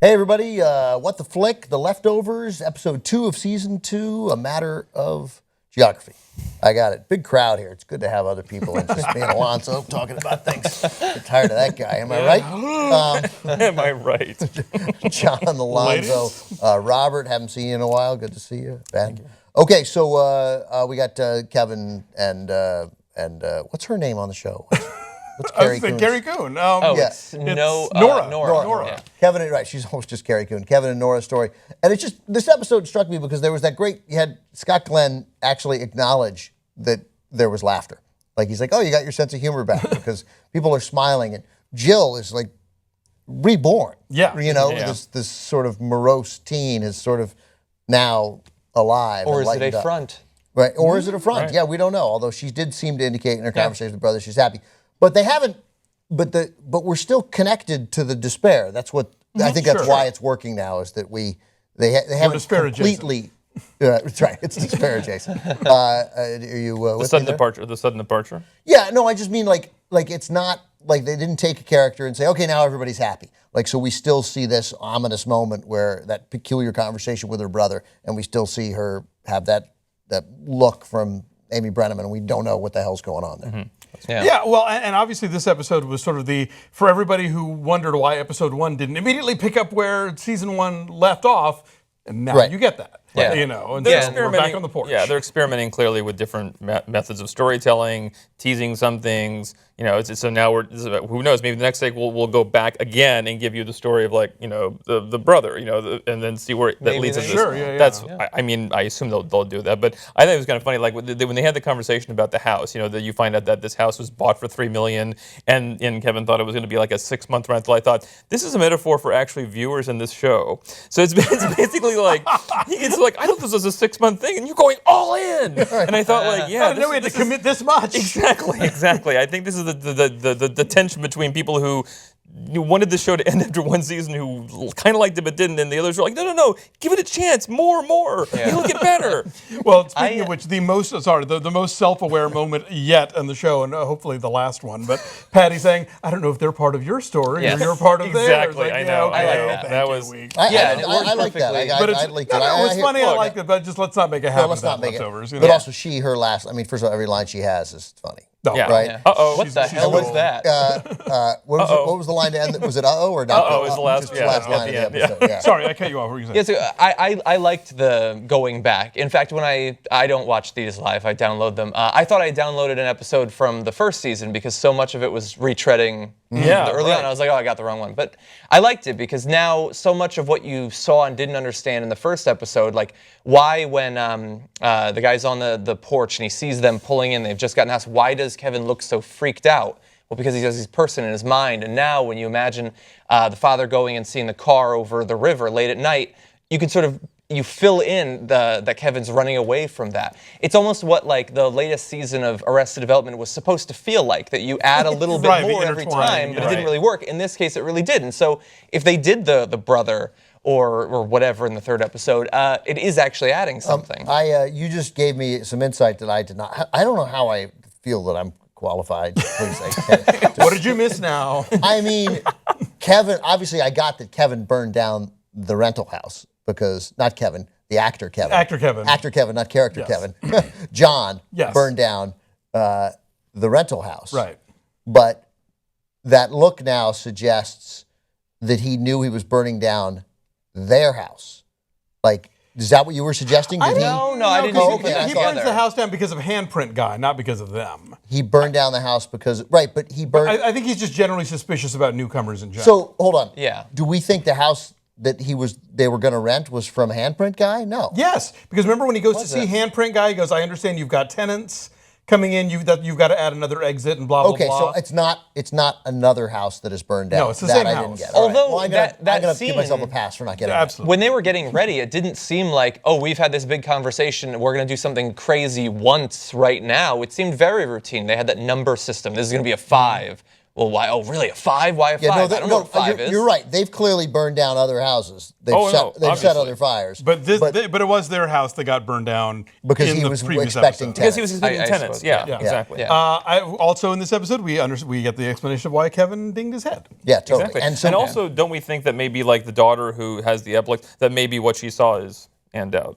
Hey everybody, What the Flick, The Leftovers, episode 2 of season 2, A Matter of Geography. I got it. Big crowd here. It's good to have other people and just me and Alonso talking about things. I'm tired of that guy. Am I right? Am I right? John, Alonso, Robert, haven't seen you in a while. Good to see you. Ben. Okay, so we got Kevin and what's her name on the show? What's Carrie Coon? Carrie Coon. It's Nora. Nora. Yeah. Kevin, right, she's almost just Carrie Coon. Kevin and Nora's story. And it's just, this episode struck me because there was that great, you had Scott Glenn actually acknowledge that there was laughter. Like, he's like, oh, you got your sense of humor back because people are smiling. And Jill is like reborn. Yeah. You know, Yeah. this sort of morose teen is sort of now alive. Or and is it a lightened up. front? Right, or is it a front? Right. Yeah, we don't know. Although she did seem to indicate in her conversation with brother she's happy. But they haven't, but we're still connected to the despair. That's what, I think that's why it's working now, is that they haven't despair completely, that's right, it's despair adjacent. Are you with The sudden me there? departure. The sudden departure. Yeah, no, I just mean like it's not, like they didn't take a character and say, okay, now everybody's happy. Like, so we still see this ominous moment where that peculiar conversation with her brother, and we still see her have that look from Amy Brenneman, and we don't know what the hell's going on there. Mm-hmm. Yeah, well, and obviously this episode was sort of for everybody who wondered why episode 1 didn't immediately pick up where season 1 left off, and now you get that. Yeah. You know, and They're so we're back on the porch. Yeah, they're experimenting clearly with different methods of storytelling, teasing some things. You know, so now who knows? Maybe the next take we'll go back again and give you the story of, like, you know, the brother, you know, and then see where that leads us. Sure, yeah. That's. I mean, I assume they'll do that, but I think it was kind of funny, like when they had the conversation about the house. You know, that you find out that this house was bought for $3 million, and Kevin thought it was going to be like a 6-month rental. I thought this is a metaphor for actually viewers in this show. So it's basically like it's like, I thought this was a 6-month thing, and you're going all in. And I thought, like, yeah, I didn't know we had to commit this much. Exactly. I think this is the tension between people who wanted the show to end after one season, who kind of liked it but didn't, and the others were like, no, give it a chance, more. It'll get better. Well, speaking of which, the most self-aware moment yet on the show, and hopefully the last one, but Patty saying, I don't know if they're part of your story or you're part of theirs. Exactly, Like, I know. okay, I like thank that. That you, was. I like that. I liked it. No, it was funny. I liked it, but just let's not make it happen. Let's not make Leftovers, it. you But know? also, her last, I mean, first of all, every line she has is funny. No, Yeah. Right? Yeah. Uh-oh. What the hell was that? What was the line to end? Was it uh-oh or not? Uh-oh was the last- Just yeah, at line the of the end, episode. Yeah. Sorry, I cut you off. What were you saying? Yeah, so I liked the going back. In fact, when I don't watch these live, I download them. I thought I downloaded an episode from the first season because so much of it was retreading early on. I was like, oh, I got the wrong one. But I liked it because now so much of what you saw and didn't understand in the first episode, like why when the guy's on the porch and he sees them pulling in, they've just gotten a house, why does Kevin look so freaked out? Well, because he has this person in his mind. And now when you imagine the father going and seeing the car over the river late at night, you can sort of, you fill in that Kevin's running away from that. It's almost what like the latest season of Arrested Development was supposed to feel like, that you add a little bit more every time, but it didn't really work. In this case, it really did. And so if they did the brother or whatever in the third episode, it is actually adding something. You just gave me some insight that I did not. I don't know how I feel that I'm qualified. Please, What did you miss now? I mean, Kevin, obviously I got that Kevin burned down the rental house because, not Kevin, the actor Kevin. Actor Kevin. Actor Kevin, not character Kevin. John burned down the rental house. Right. But that look now suggests that he knew he was burning down their house. Like, is that what you were suggesting? No, I didn't Oh, put okay. that He together. burns the house down because of Handprint Guy, not because of them. He burned down the house because, right, but he burned. I think he's just generally suspicious about newcomers in general. So, hold on. Yeah. Do we think the house that they were going to rent was from Handprint Guy? No. Yes, because remember when he goes to see Handprint Guy, he goes, I understand you've got tenants coming in, you've got to add another exit and blah, blah, Okay, blah. so it's not another house that is burned down. No, it's the same I house. didn't get. Although All right. Well, I'm gonna scene, give myself a pass for not getting absolutely. when they were getting ready, it didn't seem like, oh, we've had this big conversation, we're going to do something crazy once right now. It seemed very routine. They had that number system. This is going to be a 5. well, why? Oh, really? A 5? Why a 5? I don't know what 5 is. You're right. They've clearly burned down other houses. They've set other fires. But it was their house that got burned down because in he the was previous expecting episode. Because he was expecting tenants. Yeah, exactly. Yeah. Also in this episode, we get the explanation of why Kevin dinged his head. Yeah, totally. Exactly. And also, don't we think that maybe like the daughter who has the epilepsy, that maybe what she saw is Ann Dowd?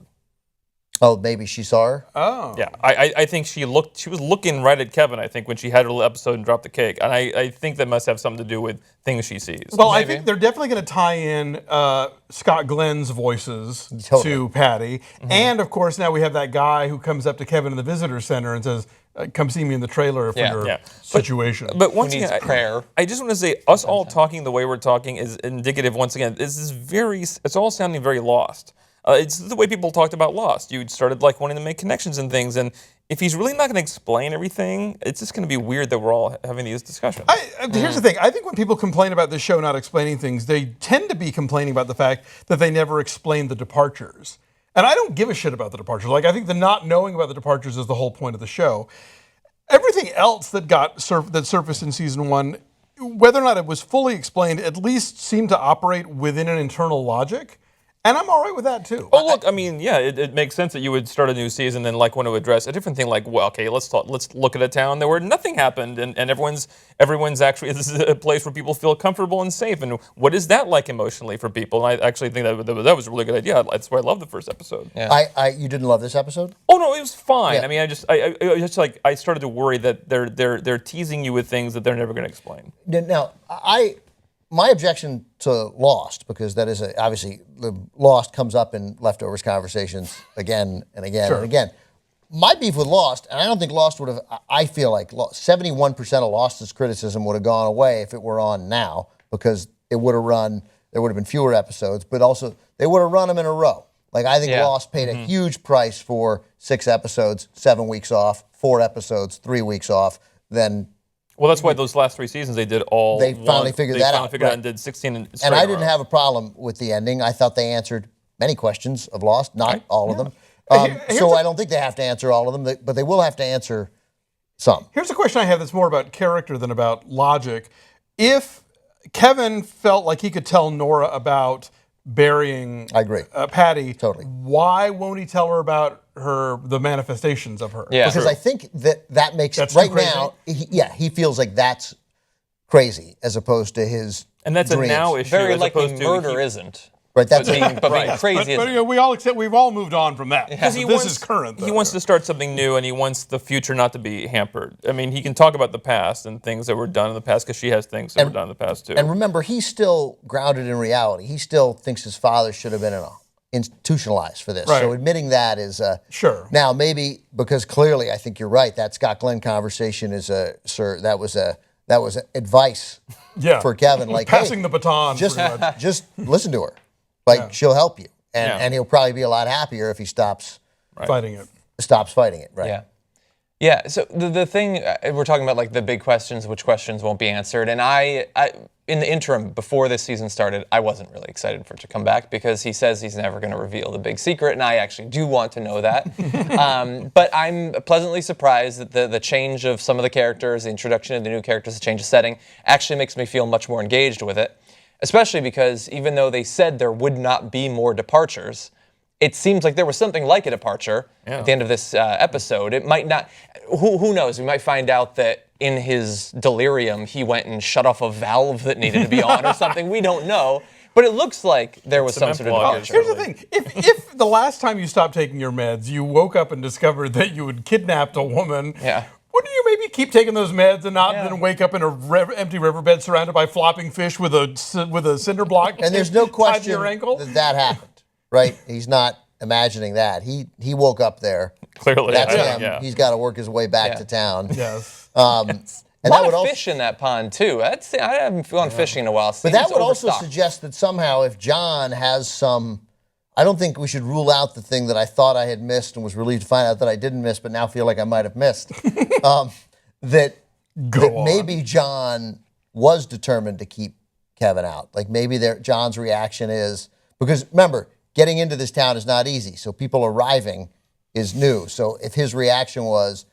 Oh, maybe she saw her? Oh. Yeah, I think she was looking right at Kevin, I think, when she had her little episode and dropped the cake. And I think that must have something to do with things she sees. Well, I think they're definitely going to tie in Scott Glenn's voices to Patty. Mm-hmm. And, of course, now we have that guy who comes up to Kevin in the visitor center and says, come see me in the trailer for your situation. But once Who needs again, prayer? I just want to say, us all talking the way we're talking is indicative, once again, it's all sounding very Lost. It's the way people talked about Lost. You started like wanting to make connections and things, and if he's really not going to explain everything, it's just going to be weird that we're all having these discussions. Here's the thing. I think when people complain about this show not explaining things, they tend to be complaining about the fact that they never explain the departures. And I don't give a shit about the departures. Like, I think the not knowing about the departures is the whole point of the show. Everything else that that surfaced in season 1, whether or not it was fully explained, at least seemed to operate within an internal logic. And I'm all right with that, too. Oh, look, I mean, yeah, it makes sense that you would start a new season and like want to address a different thing like, well, okay, let's look at a town where nothing happened and everyone's actually, this is a place where people feel comfortable and safe. And what is that like emotionally for people? And I actually think that was a really good idea. That's why I love the first episode. Yeah. You didn't love this episode? Oh, no, it was fine. Yeah. I mean, I started to worry that they're teasing you with things that they're never going to explain. Now, my objection to Lost, because that is obviously Lost comes up in leftovers conversations again and again and again. My beef with Lost, and I don't think Lost would have, I feel like 71% of Lost's criticism would have gone away if it were on now, because it would have run, there would have been fewer episodes, but also they would have run them in a row. Like, I think Lost paid a huge price for 6 episodes, 7 weeks off, 4 episodes, 3 weeks off, then... Well, that's why those last 3 seasons they did all. They finally figured that out. And did 16 and And I didn't have a problem with the ending. I thought they answered many questions of Lost, not all of them. So I don't think they have to answer all of them, but they will have to answer some. Here's a question I have that's more about character than about logic. If Kevin felt like he could tell Nora about burying I agree. Patty, Totally. Why won't he tell her about the manifestations of her? Yeah. Because I think that makes That's right too crazy? now. He feels like that's crazy as opposed to his. And that's dreams. a now issue. Very as likely opposed to murder isn't. Right. That's Being crazy But isn't. we've all moved on from that. Because This is current. He wants to start something new, and he wants the future not to be hampered. I mean, he can talk about the past and things that were done in the past, because she has things that were done in the past too. And remember, he's still grounded in reality. He still thinks his father should have been institutionalized for this. Right. So admitting that is Sure. Now maybe because clearly I think you're right. That Scott Glenn conversation is that was advice for Kevin. Like passing the baton. Just listen to her. Like she'll help you, and he'll probably be a lot happier if he stops fighting it. Stops fighting it. Right. Yeah. Yeah. So the thing we're talking about, like the big questions, which questions won't be answered, and I in the interim before this season started, I wasn't really excited for it to come back because he says he's never going to reveal the big secret, and I actually do want to know that. But I'm pleasantly surprised that the change of some of the characters, the introduction of the new characters, the change of setting, actually makes me feel much more engaged with it. Especially because even though they said there would not be more departures, it seems like there was something like a departure at the end of this episode. It might not. Who knows? We might find out that in his delirium, he went and shut off a valve that needed to be on or something. We don't know. But it looks like there was some sort of departure. Here's the thing. If the last time you stopped taking your meds, you woke up and discovered that you had kidnapped a woman, wouldn't you maybe keep taking those meds and not then wake up in an empty riverbed surrounded by flopping fish with a cinder block? And there's no tied to question your ankle? that happened, right? He's not imagining that. He woke up there. Clearly, That's him. He's got to work his way back to town. Yes. And a that lot would of also, fish in that pond too. I haven't gone fishing in a while. but that would also suggest that somehow if John has some, I don't think we should rule out the thing that I thought I had missed and was relieved to find out that I didn't miss, but now feel like I might have missed. That maybe John was determined to keep Kevin out. Like maybe John's reaction is, because remember, getting into this town is not easy. So people arriving is new. So if his reaction was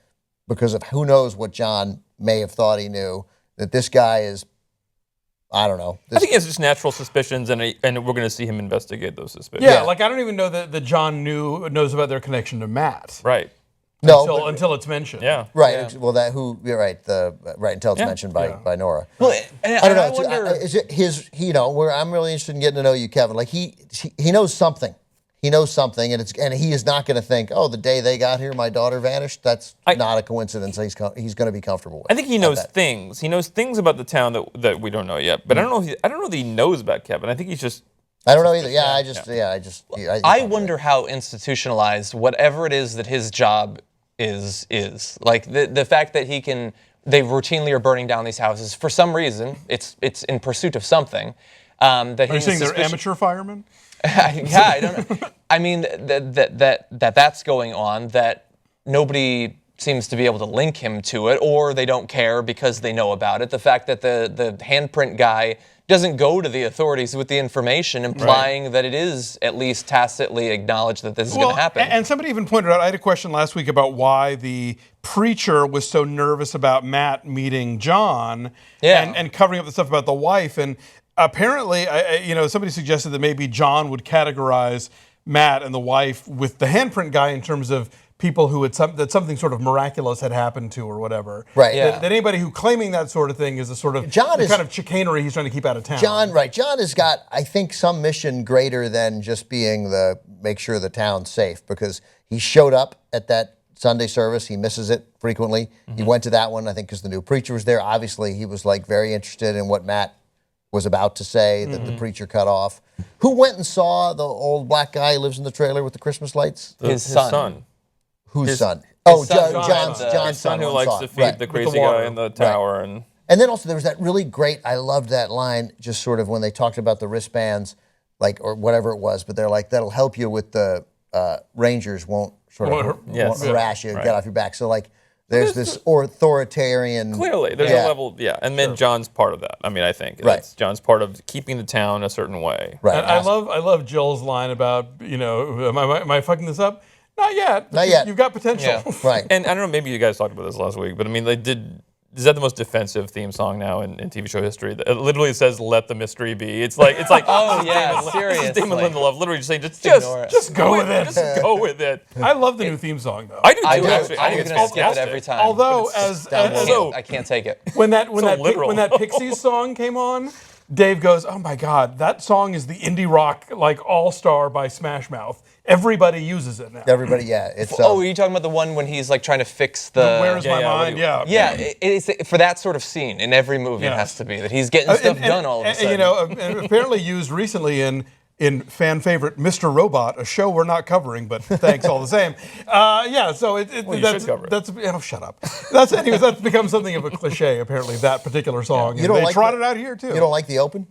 because of who knows what John may have thought he knew, that this guy is, I don't know. I think he has just natural suspicions, and we're going to see him investigate those suspicions. Yeah, like I don't even know that John knows about their connection to Matt. Right. No, Until it's mentioned. Yeah. right. Yeah. Well, you're right. Until it's mentioned by Nora. Well, and I don't know. I wonder. Is it his? Where I'm really interested in getting to know you, Kevin. Like he knows something. He knows something, and he is not going to think, oh, the day they got here, my daughter vanished. That's not a coincidence. He's going to be comfortable with. I think he knows things. He knows things about the town that we don't know yet. But I don't know. I don't know that he knows about Kevin. I think he's just. I don't know either. I wonder how institutionalized whatever it is that his job is. Like the fact that they routinely are burning down these houses for some reason. It's in pursuit of something. Are you saying they're amateur firemen? Yeah, I don't know. I mean that's going on, that nobody seems to be able to link him to it, or they don't care because they know about it. The fact that the handprint guy doesn't go to the authorities with the information, implying that it is at least tacitly acknowledged that this is going to happen. And somebody even pointed out, I had a question last week about why the preacher was so nervous about Matt meeting John and covering up the stuff about the wife. And apparently, somebody suggested that maybe John would categorize Matt and the wife with the handprint guy in terms of people who that something sort of miraculous had happened to or whatever. Right. That anybody who claiming that sort of thing is a sort of kind of chicanery he's trying to keep out of town. John has got, I think, some mission greater than just being make sure the town's safe, because he showed up at that Sunday service. He misses it frequently. He went to that one, I think, because the new preacher was there. Obviously, he was very interested in what Matt was about to say that the preacher cut off. Who went and saw the old black guy who lives in the trailer with the Christmas lights? His son. Whose son? John's son who likes to feed the crazy guy in the tower. And then also there was that really great, I loved that line, just sort of when they talked about the wristbands, or whatever it was, but they're like, that'll help you with the Rangers won't harass you and get off your back. So there's this authoritarian. Clearly, there's a level, and then John's part of that. I mean, I think John's part of keeping the town a certain way. Right. And I love Jill's line about, am I fucking this up? Not yet. Not yet. You've got potential. Yeah. Right. And I don't know, maybe you guys talked about this last week, but I mean, is that the most defensive theme song now in TV show history? It literally says "Let the mystery be." It's like oh yeah, seriously. Damon Lindelof literally just saying just go with it. Just go with it. I love the new theme song though. I do too. Actually, I think it's gonna skip it fantastic every time. Although I can't take it. when that Pixies song came on, Dave goes, "Oh my God, that song is the indie rock all-star by Smash Mouth. Everybody uses it now." Everybody, yeah. It's are you talking about the one when he's trying to fix the? Where's my mind? Yeah. Yeah, it's for that sort of scene in every movie. It has to be that he's getting stuff done all of a sudden. And apparently used recently in fan favorite Mr. Robot, a show we're not covering, but thanks all the same. So shut up. That's become something of a cliche. Apparently, that particular song. You don't they trot it out here too. You don't like the open?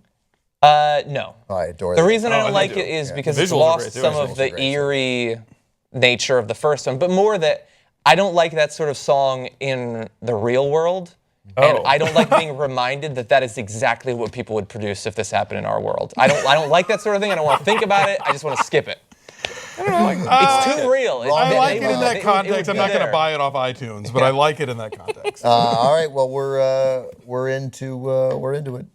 No. Oh, I adore the that. reason I don't like it is because it's lost some of the eerie nature of the first one, but more that I don't like that sort of song in the real world. And I don't like being reminded that is exactly what people would produce if this happened in our world. I don't like that sort of thing. I don't want to think about it. I just want to skip it. It's too real. I like it in that context. I'm not going to buy it off iTunes, but I like it in that context. All right. Well, we're into it.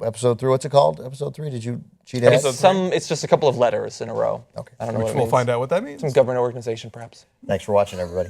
Episode 3. What's it called? Episode 3. Did you cheat ahead? It's just a couple of letters in a row. Okay. I don't know what it means. We'll find out what that means. Some government organization, perhaps. Thanks for watching, everybody.